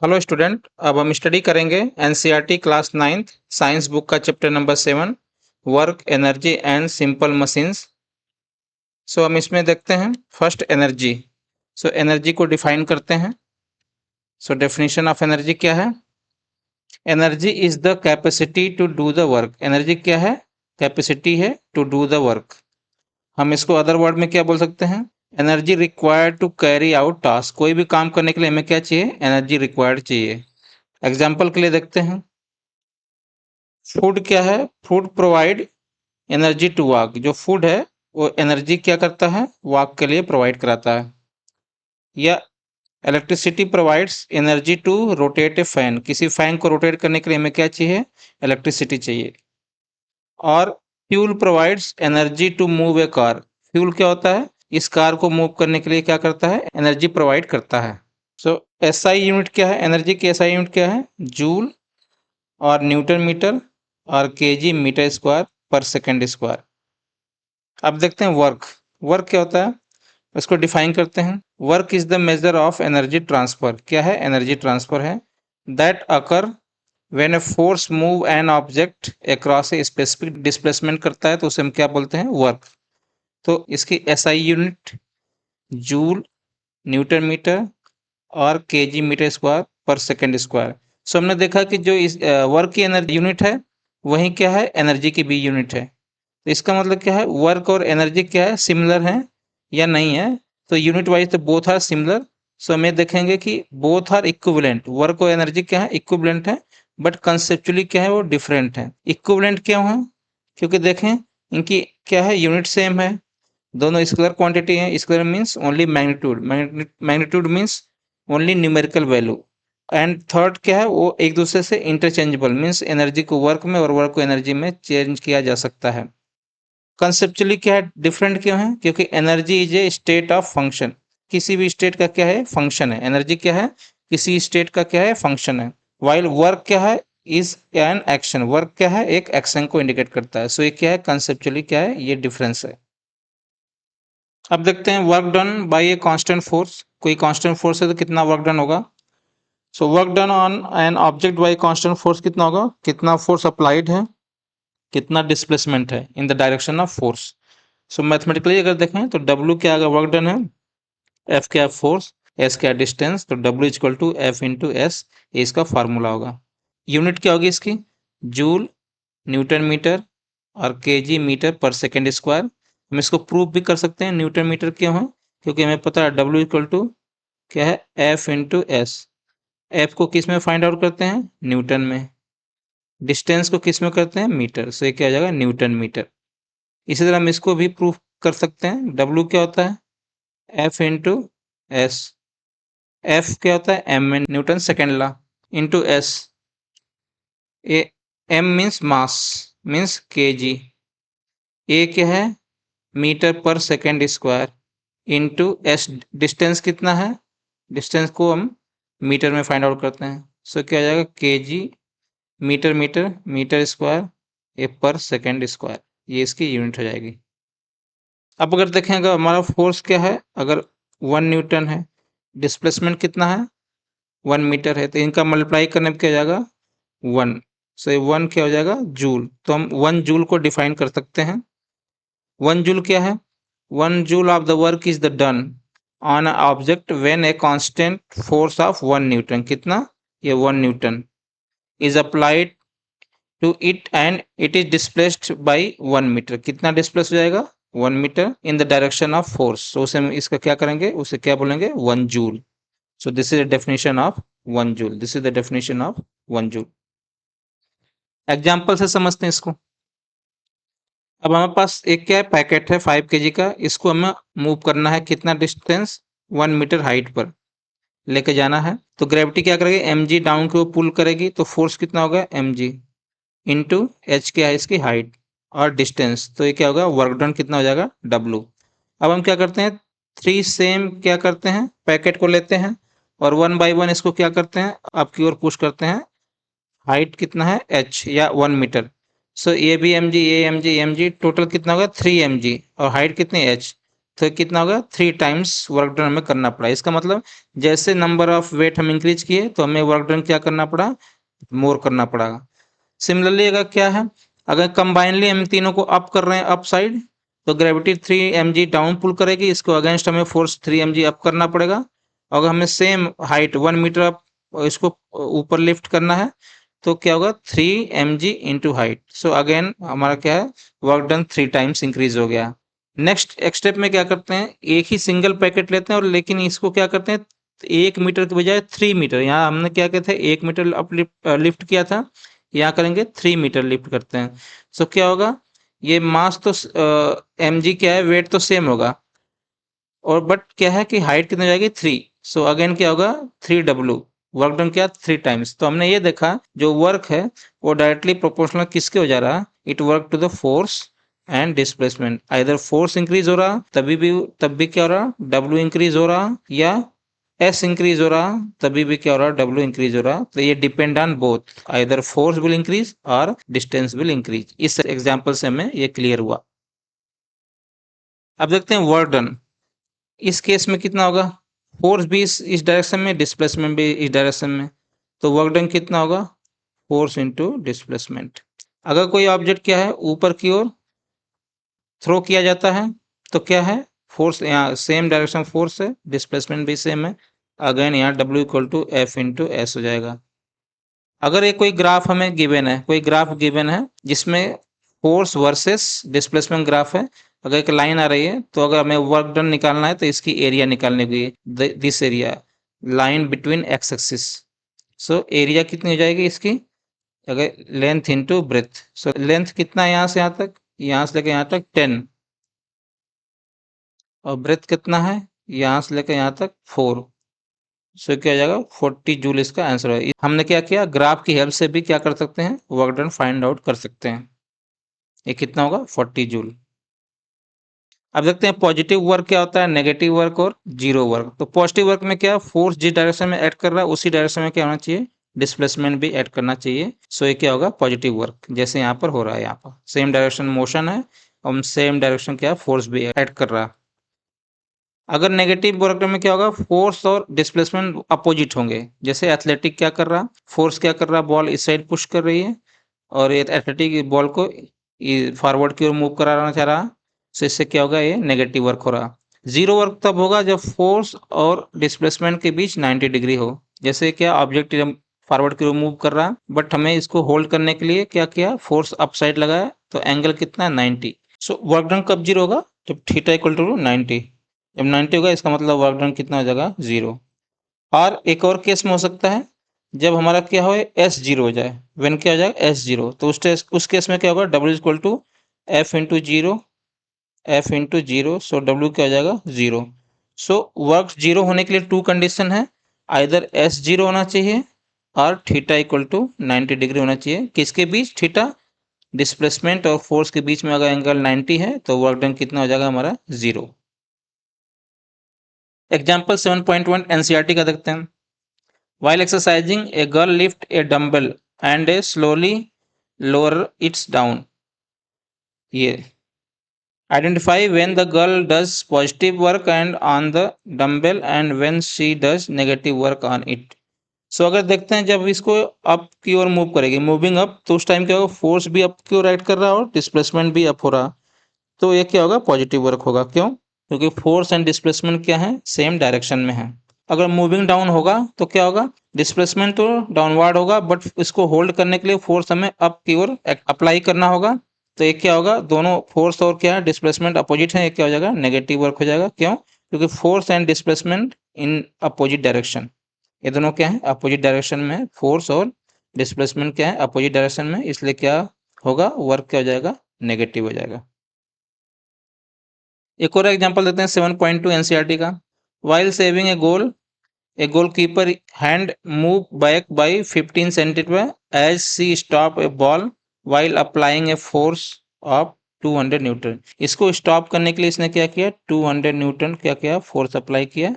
Hello student, अब हम study करेंगे NCERT class 9th science book का chapter number 7 work energy and simple machines. So हम इसमें देखते हैं फर्स्ट एनर्जी। सो एनर्जी को डिफाइन करते हैं। सो डेफिनेशन ऑफ एनर्जी क्या है? Energy is the capacity to do the work. Energy क्या है? कैपेसिटी है टू डू द वर्क। हम इसको अदर वर्ड में क्या बोल सकते हैं? Energy required to carry out task. कोई भी काम करने के लिए हमें क्या चाहिए? एनर्जी रिक्वायर्ड चाहिए। एग्जाम्पल के लिए देखते हैं। फूड क्या है? Food provide energy to walk. जो फूड है वो एनर्जी क्या करता है? वॉक के लिए प्रोवाइड कराता है। या electricity provides energy to rotate a fan. किसी फैन को रोटेट करने के लिए हमें क्या चाहिए? इलेक्ट्रिसिटी चाहिए। और fuel provides energy to move a car. Fuel क्या होता है? इस कार को मूव करने के लिए क्या करता है? एनर्जी प्रोवाइड करता है। सो एसआई यूनिट क्या है? एनर्जी की एसआई यूनिट क्या है? जूल और न्यूटन मीटर और केजी मीटर स्क्वायर पर सेकेंड स्क्वायर। अब देखते हैं वर्क। वर्क क्या होता है? इसको डिफाइन करते हैं। Work is the measure of energy transfer. क्या है? एनर्जी ट्रांसफर है। That occur when a force move an object across a specific displacement करता है तो उसे हम क्या बोलते हैं? वर्क। तो इसकी SI unit joule, newton metre और केजी मीटर स्क्वायर पर सेकेंड स्क्वायर। सो हमने देखा कि जो इस वर्क की एनर्जी यूनिट है वही क्या है? एनर्जी की भी यूनिट है। तो इसका मतलब क्या है? वर्क और एनर्जी क्या है? सिमिलर है या नहीं है? तो यूनिट वाइज तो बोथ आर सिमिलर। सो हमें देखेंगे कि बोथ आर इक्विवेलेंट। वर्क और एनर्जी क्या है? इक्विवेलेंट है। बट कंसेप्चुअली क्या है? वो डिफरेंट है। इक्विवेलेंट क्यों है? क्योंकि देखें इनकी क्या है? यूनिट सेम है। दोनों स्केलर क्वांटिटी है। Scalar means only magnitude. Magnitude means only numerical value. And third क्या है? वो एक दूसरे से इंटरचेंजेबल मीन्स एनर्जी को वर्क में और वर्क को एनर्जी में चेंज किया जा सकता है। कंसेप्चुअली क्या है? डिफरेंट क्यों है? क्योंकि energy is a state of function. किसी भी स्टेट का क्या है? फंक्शन है। एनर्जी क्या है? किसी स्टेट का क्या है? फंक्शन है। वाइल वर्क क्या है? Is an action. वर्क क्या है? एक एक्शन को इंडिकेट करता है। सो ये क्या है? कंसेप्चुअली क्या है? ये डिफरेंस है। अब देखते हैं work done by a constant force. कोई कांस्टेंट फोर्स है तो कितना वर्क डन होगा? So work done on an object by constant force कितना होगा? कितना फोर्स अप्लाइड है, कितना डिस्प्लेसमेंट है in the direction of force. So mathematically अगर देखें तो W क्या अगर वर्क डन है, F क्या फोर्स, S क्या डिस्टेंस, तो W equal to F into S, इसका फार्मूला होगा। यूनिट क्या होगी इसकी? जूल, न्यूटन मीटर और केजी मीटर पर सेकेंड स्क्वायर। हम इसको प्रूव भी कर सकते हैं न्यूटन मीटर क्यों है, क्योंकि हमें पता है W इक्वल टू क्या है? F into S. एफ को किस में फाइंड आउट करते हैं? न्यूटन में। डिस्टेंस को किस में करते हैं? मीटर। सो ये क्या हो जाएगा? Newton metre. इसी तरह हम इसको भी प्रूफ कर सकते हैं। डब्ल्यू क्या होता है? F into S. एफ क्या होता है? एम में Newton second law into S. A M means mass means K G. A क्या है? मीटर पर second square into S. Distance कितना है? डिस्टेंस को हम मीटर में फाइंड आउट करते हैं। सो क्या हो जाएगा? के जी मीटर मीटर मीटर स्क्वायर ए पर सेकेंड स्क्वायर। ये इसकी यूनिट हो जाएगी। अब अगर देखें अगर हमारा फोर्स क्या है, अगर 1 न्यूटन है, डिस्प्लेसमेंट कितना है? 1 मीटर है, तो इनका मल्टीप्लाई करने पर क्या हो जाएगा? 1। सो ये 1 क्या हो जाएगा? जूल। तो हम 1 जूल को डिफाइन कर सकते हैं। 1 जूल क्या है? 1 joule of the work is the done on a object when a constant force of 1 newton. कितना? ये 1 newton is applied to it and it is displaced by 1 metre. कितना डिस्प्लेस हो जाएगा? 1 metre in the direction of force. So उसे हम इसका क्या करेंगे? उसे क्या बोलेंगे? 1 joule. So this is the definition of 1 joule. This is the definition of 1 joule. Example से समझते हैं इसको। अब हमारे पास एक क्या है? पैकेट है 5 kg का। इसको हमें मूव करना है कितना डिस्टेंस? 1 मीटर हाइट पर लेके जाना है। तो ग्रेविटी क्या करेगी? mg डाउन की ओर पुल करेगी। तो फोर्स कितना होगा? mg इंटू एच क्या है? इसकी हाइट और डिस्टेंस। तो ये क्या होगा? वर्क डन कितना हो जाएगा? W। अब हम क्या करते हैं? 3 सेम क्या करते हैं? पैकेट को लेते हैं और 1 बाई 1 इसको क्या करते हैं? आपकी ओर पुश करते हैं। हाइट कितना है? h या 1 मीटर। सो ये भी mg, ये mg, mg, टोटल कितना होगा? 3 mg और हाइट कितनी? h। तो कितना होगा 3 टाइम्स वर्क डन हमें करना पड़ा। इसका मतलब जैसे नंबर ऑफ वेट हम इंक्रीज किए तो हमें वर्क डन क्या करना पड़ा, मोर करना पड़ा। सिमिलरली अगर क्या है, अगर कंबाइनली हम तीनों को अप कर रहे हैं अप साइड, तो ग्रेविटी 3 mg डाउन पुल करेगी, इसको अगेंस्ट हमें फोर्स 3 mg अप करना पड़ेगा। अगर हमें सेम हाइट 1 मीटर अप इसको ऊपर लिफ्ट करना है तो क्या होगा 3 mg into height. So again हमारा क्या है, वर्क डन 3 टाइम्स इंक्रीज हो गया। नेक्स्ट स्टेप में क्या करते हैं, एक ही सिंगल पैकेट लेते हैं और लेकिन इसको क्या करते हैं 1 मीटर के बजाय 3 मीटर, यहाँ हमने क्या किया था 1 मीटर अप लिफ्ट किया था, यहाँ करेंगे 3 मीटर लिफ्ट करते हैं। सो क्या होगा, ये मास तो mg क्या है, वेट तो सेम होगा और बट क्या है कि हाइट कितनी जाएगी 3। सो अगेन क्या होगा 3w, वर्क डन क्या 3 टाइम्स। तो हमने ये देखा जो वर्क है वो डायरेक्टली प्रोपोर्शनल किसके हो जा रहा है, it work to the force and displacement. Either force increase हो रहा तब भी क्या हो रहा, w इंक्रीज हो रहा, या s इंक्रीज हो रहा तभी भी क्या हो रहा, w इंक्रीज हो रहा। तो ये depend on both, either force will increase और डिस्टेंस विल इंक्रीज। इस एग्जांपल से हमें ये क्लियर हुआ। अब देखते हैं वर्क डन। इस केस में कितना होगा, फोर्स भी इस डायरेक्शन में, डिस्प्लेसमेंट भी इस डायरेक्शन में, तो वर्क डन कितना होगा फोर्स इंटू डिस्प्लेसमेंट। अगर कोई ऑब्जेक्ट क्या है ऊपर की ओर थ्रो किया जाता है तो क्या है, फोर्स यहाँ सेम डायरेक्शन फोर्स है, डिस्प्लेसमेंट भी सेम है, अगेन यहाँ W equal to F into S हो जाएगा। अगर ये कोई ग्राफ हमें गिवन है, कोई ग्राफ गिवन है जिसमें फोर्स वर्सेस डिस्प्लेसमेंट ग्राफ है, अगर एक लाइन आ रही है तो अगर हमें वर्क डन निकालना है तो इसकी एरिया निकालनी होगी, this area line between x axis. So area कितनी हो जाएगी इसकी, अगर length into breadth. So length कितना है यहाँ से यहाँ तक, यहाँ से लेकर यहाँ तक 10, और ब्रेथ कितना है यहाँ से लेकर यहाँ तक 4। सो क्या हो जाएगा 40 जूल इसका आंसर है। हमने क्या किया, ग्राफ की हेल्प से भी क्या कर सकते हैं, वर्क डन फाइंड आउट कर सकते हैं। ये कितना होगा 40 जूल। अब देखते हैं पॉजिटिव वर्क क्या होता है, नेगेटिव वर्क और जीरो वर्क। तो पॉजिटिव वर्क में क्या, फोर्स जिस डायरेक्शन में ऐड कर रहा है उसी डायरेक्शन में क्या होना चाहिए, डिस्प्लेसमेंट भी ऐड करना चाहिए। सो ये क्या होगा पॉजिटिव वर्क, जैसे यहाँ पर हो रहा है, यहाँ पर सेम डायरेक्शन मोशन है और सेम डायरेक्शन क्या फोर्स भी ऐड कर रहा है। अगर नेगेटिव वर्क में क्या होगा, फोर्स और डिस्प्लेसमेंट अपोजिट होंगे। जैसे एथलेटिक क्या कर रहा, फोर्स क्या कर रहा, बॉल इस साइड पुश कर रही है और ये एथलेटिक बॉल को फॉरवर्ड की ओर मूव कराना चाह रहा, सो इससे क्या होगा, ये नेगेटिव वर्क हो रहा। जीरो वर्क तब होगा जब फोर्स और डिस्प्लेसमेंट के बीच 90 डिग्री हो। जैसे क्या ऑब्जेक्ट फॉरवर्ड की ओर मूव कर रहा, बट हमें इसको होल्ड करने के लिए क्या किया, फोर्स अप साइड लगाया, तो एंगल कितना है 90। सो वर्क डन कब जीरो होगा, जब थीटा इक्वल टू 90। जब 90 होगा इसका मतलब वर्क डन कितना हो जाएगा, जीरो। और एक और केस में हो सकता है जब हमारा क्या हो, एस जीरो हो जाए, व्हेन क्या हो जाएगा एस जीरो, तो उस केस में क्या होगा, W equal to F into zero, F into zero, so W क्या हो जाएगा जीरो। सो वर्क जीरो होने के लिए 2 कंडीशन है, आइदर एस जीरो होना चाहिए और थीटा इक्वल टू 90 डिग्री होना चाहिए। किसके बीच, थीटा डिस्प्लेसमेंट और फोर्स के बीच में अगर एंगल 90 है तो वर्क डन कितना हो जाएगा हमारा, जीरो। एग्जाम्पल 7.1 एनसीईआरटी का देखते हैं। While exercising, a girl lift a dumbbell and slowly lower it down. ये identify when the girl does positive work and on the dumbbell and when she does negative work on it. सो अगर देखते हैं जब इसको up की ओर move करेगी, moving up, तो उस टाइम क्या होगा, फोर्स भी अप की ओर ऐड कर रहा है और डिस्प्लेसमेंट भी अप हो रहा, तो ये क्या होगा पॉजिटिव वर्क होगा। क्यों, क्योंकि फोर्स एंड डिस्प्लेसमेंट क्या है, सेम डायरेक्शन में है। अगर मूविंग डाउन होगा तो क्या होगा, डिस्प्लेसमेंट तो डाउनवर्ड होगा बट इसको होल्ड करने के लिए फोर्स हमें अप की ओर अप्लाई करना होगा। तो एक क्या होगा, दोनों फोर्स और क्या है डिस्प्लेसमेंट अपोजिट है, एक क्या हो जाएगा नेगेटिव वर्क हो जाएगा। क्यों, क्योंकि force and displacement in opposite direction, ये दोनों क्या है अपोजिट डायरेक्शन में है, फोर्स और डिस्प्लेसमेंट क्या है अपोजिट डायरेक्शन में, इसलिए क्या होगा, वर्क क्या हो जाएगा, नेगेटिव हो जाएगा। एक और एग्जांपल देते हैं 7.2 एनसीईआरटी का। While saving a goalkeeper hand move back by 15 centimetre as she stop a ball while applying a force of 200 newton. इसको स्टॉप करने के लिए इसने क्या किया, 200 न्यूटन क्या किया, फोर्स अप्लाई किया।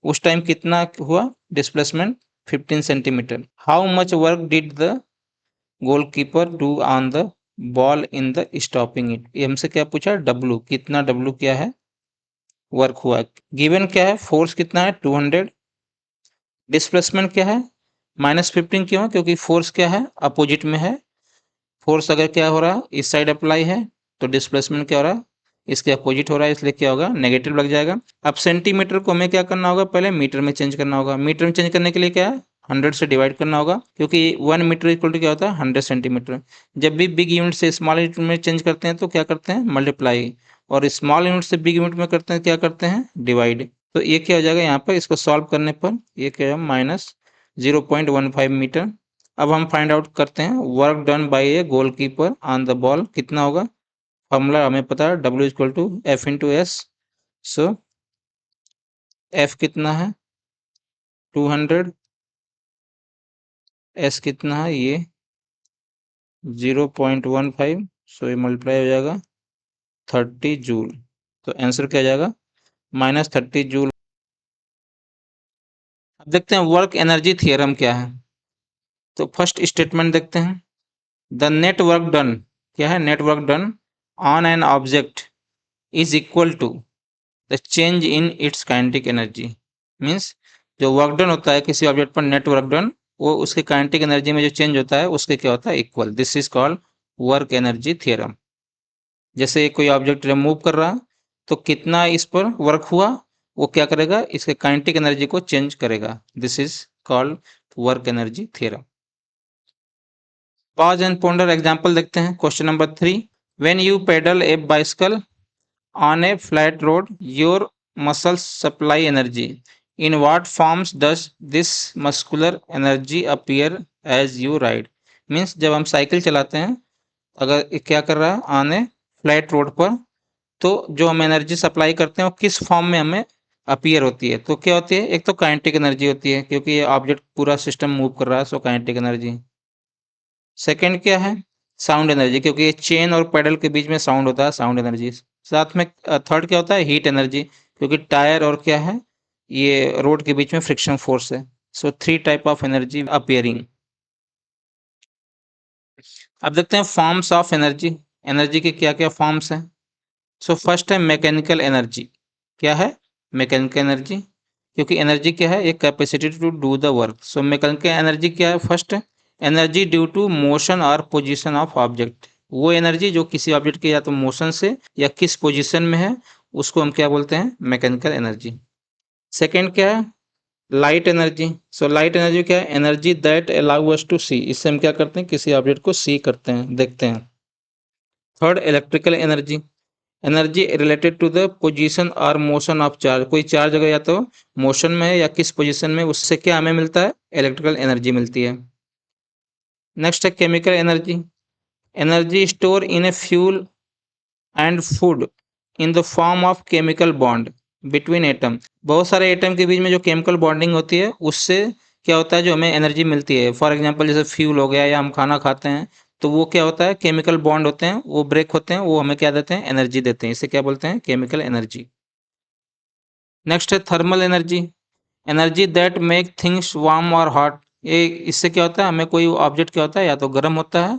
उस टाइम कितना हुआ displacement, 15 centimetre. How much work did the goalkeeper do on the ball in the stopping it. ये हमसे क्या पूछा, W, कितना W क्या है, वर्क हुआ। गिवन क्या है, फोर्स कितना है 200, डिस्प्लेसमेंट क्या है -15 क्यों है, क्योंकि फोर्स क्या है अपोजिट में है। फोर्स अगर क्या हो रहा है इस साइड अप्लाई है तो डिस्प्लेसमेंट क्या हो रहा है इसके अपोजिट हो रहा है, इसलिए क्या होगा नेगेटिव लग जाएगा। अब सेंटीमीटर को हमें क्या करना होगा, पहले मीटर में चेंज करना होगा। मीटर में चेंज करने के लिए क्या है 100 से डिवाइड करना होगा, क्योंकि 1 मीटर इक्वल टू क्या होता है 100 सेंटीमीटर। जब भी बिग यूनिट से स्मॉल यूनिट में चेंज करते हैं तो क्या करते हैं मल्टीप्लाई, और स्मॉल यूनिट से बिग यूनिट में करते हैं क्या करते हैं डिवाइड। तो ये क्या हो जाएगा यहाँ पर, इसको सॉल्व करने पर ये क्या है -0.15 मीटर। अब हम फाइंड आउट करते हैं work done by a goalkeeper on the ball कितना होगा। फॉर्मूला हमें पता है W equal to F into S. So F कितना है 200, S कितना है ये 0.15, सो ये मल्टीप्लाई हो जाएगा 30 जूल। तो आंसर क्या आ जाएगा -30 जूल। अब देखते हैं वर्क एनर्जी थ्योरम क्या है। तो फर्स्ट स्टेटमेंट देखते हैं, द नेट वर्क डन क्या है, net work done on an object is equal to the change in its kinetic energy. Means जो वर्क डन होता है किसी ऑब्जेक्ट पर नेट वर्क डन, वो उसके काइनेटिक एनर्जी में जो चेंज होता है उसके क्या होता है equal. This is called work energy theorem. जैसे कोई ऑब्जेक्ट रिमूव कर रहा तो कितना इस पर वर्क हुआ, वो क्या करेगा इसके काइनेटिक एनर्जी को चेंज करेगा। This is called work energy theorem. Pause and ponder example देखते हैं। Question number 3, when you pedal A bicycle on a flat road your muscles supply energy, in what forms does this muscular energy appear as you ride। Means जब हम cycle चलाते हैं अगर क्या कर रहा है ऑन ए फ्लैट रोड पर, तो जो हम एनर्जी सप्लाई करते हैं वो किस फॉर्म में हमें अपीयर होती है। तो क्या होती है, एक तो काइनेटिक एनर्जी होती है क्योंकि ये ऑब्जेक्ट पूरा सिस्टम मूव कर रहा है, सो काइनेटिक एनर्जी। सेकंड क्या है साउंड एनर्जी, क्योंकि ये चेन और पेडल के बीच में साउंड होता है, साउंड एनर्जी। साथ में थर्ड क्या होता है हीट एनर्जी, क्योंकि टायर और क्या है ये रोड के बीच में फ्रिक्शन फोर्स है। सो 3 टाइप ऑफ एनर्जी अपीयरिंग। अब देखते हैं फॉर्म्स ऑफ एनर्जी। एनर्जी के क्या क्या फॉर्म्स हैं। सो फर्स्ट है मैकेनिकल एनर्जी। क्या है मैकेनिकल एनर्जी, क्योंकि एनर्जी क्या है एक capacity to do the work. So mechanical energy क्या है, first energy due to motion और पोजीशन ऑफ ऑब्जेक्ट। वो एनर्जी जो किसी ऑब्जेक्ट के या तो मोशन से या किस पोजीशन में है उसको हम क्या बोलते हैं मैकेनिकल एनर्जी। सेकेंड क्या है light energy. So light energy क्या है energy that allow us to see, इससे हम क्या करते हैं किसी ऑब्जेक्ट को सी करते हैं देखते हैं। Third electrical energy, energy related to the position और मोशन ऑफ चार्ज। कोई चार्ज अगर या तो मोशन में है या किस पोजीशन में, उससे क्या हमें मिलता है इलेक्ट्रिकल एनर्जी मिलती है। नेक्स्ट है chemical energy, energy store in a fuel and food in the form of chemical bond between atom. बहुत सारे एटम के बीच में जो केमिकल बॉन्डिंग होती है उससे क्या होता है जो हमें एनर्जी मिलती है। फॉर एग्जांपल जैसे फ्यूल हो गया या हम खाना खाते हैं तो वो क्या होता है केमिकल बॉन्ड होते हैं वो ब्रेक होते हैं, वो हमें क्या देते हैं एनर्जी देते हैं, इसे क्या बोलते हैं केमिकल एनर्जी। नेक्स्ट है thermal energy, energy that make things warm और हॉट। ये इससे क्या होता है हमें कोई ऑब्जेक्ट क्या होता है या तो गर्म होता है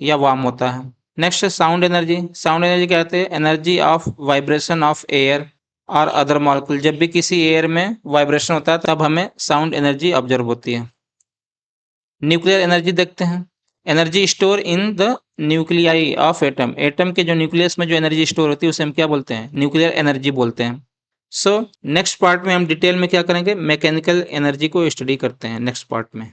या वार्म होता है। नेक्स्ट है साउंड एनर्जी, साउंड एनर्जी क्या कहते हैं energy of vibration of air और अदर मॉलिक्यूल। जब भी किसी एयर में वाइब्रेशन होता है तब हमें साउंड एनर्जी ऑब्जर्व होती है। न्यूक्लियर एनर्जी देखते हैं, energy store in the nuclei of atom. Atom के जो न्यूक्लियस में जो एनर्जी स्टोर होती है उसे हम क्या बोलते हैं न्यूक्लियर एनर्जी बोलते हैं। सो नेक्स्ट पार्ट में हम डिटेल में क्या करेंगे मैकेनिकल एनर्जी को स्टडी करते हैं नेक्स्ट पार्ट में।